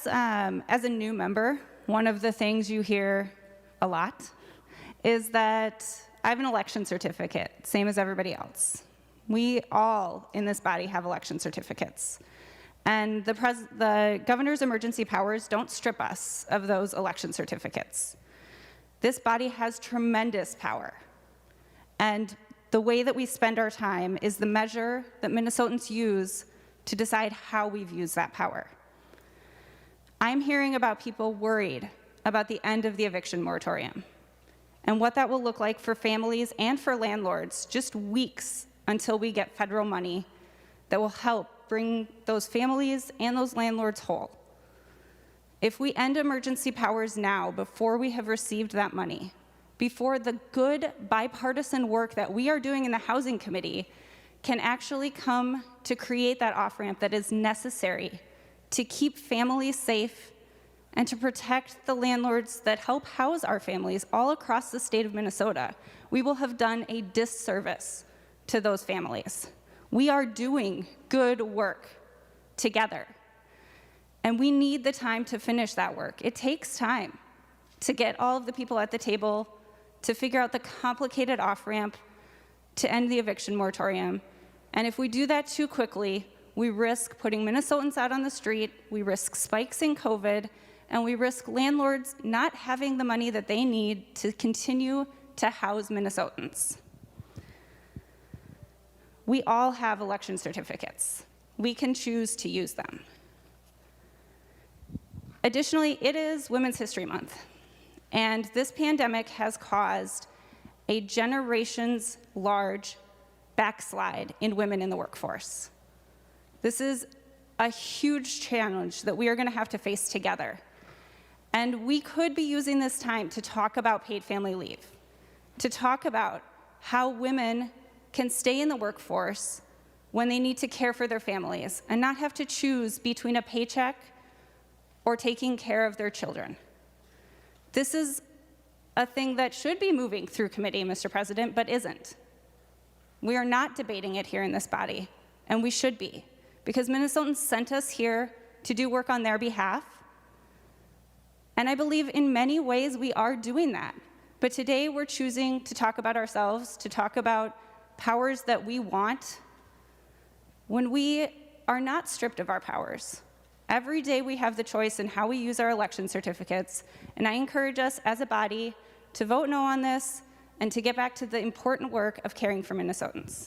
as a new member, one of the things you hear a lot is that I have an election certificate, same as everybody else. We all in this body have election certificates. And the governor's emergency powers don't strip us of those election certificates. This body has tremendous power. And the way that we spend our time is the measure that Minnesotans use to decide how we've used that power. I'm hearing about people worried about the end of the eviction moratorium and what that will look like for families and for landlords just weeks until we get federal money that will help bring those families and those landlords whole. If we end emergency powers now before we have received that money, before the good bipartisan work that we are doing in the Housing Committee can actually come to create that off-ramp that is necessary to keep families safe and to protect the landlords that help house our families all across the state of Minnesota, we will have done a disservice to those families. We are doing good work together, and we need the time to finish that work. It takes time to get all of the people at the table to figure out the complicated off-ramp to end the eviction moratorium. And if we do that too quickly, we risk putting Minnesotans out on the street, we risk spikes in COVID, and we risk landlords not having the money that they need to continue to house Minnesotans. We all have election certificates. We can choose to use them. Additionally, it is Women's History Month, and this pandemic has caused a generations large backslide in women in the workforce. This is a huge challenge that we are going to have to face together. And we could be using this time to talk about paid family leave, to talk about how women can stay in the workforce when they need to care for their families and not have to choose between a paycheck or taking care of their children. This is a thing that should be moving through committee, Mr. President, but isn't. We are not debating it here in this body, and we should be, because Minnesotans sent us here to do work on their behalf. And I believe in many ways we are doing that. But today we're choosing to talk about ourselves, to talk about powers that we want, when we are not stripped of our powers. Every day we have the choice in how we use our election certificates, and I encourage us as a body to vote no on this and to get back to the important work of caring for Minnesotans.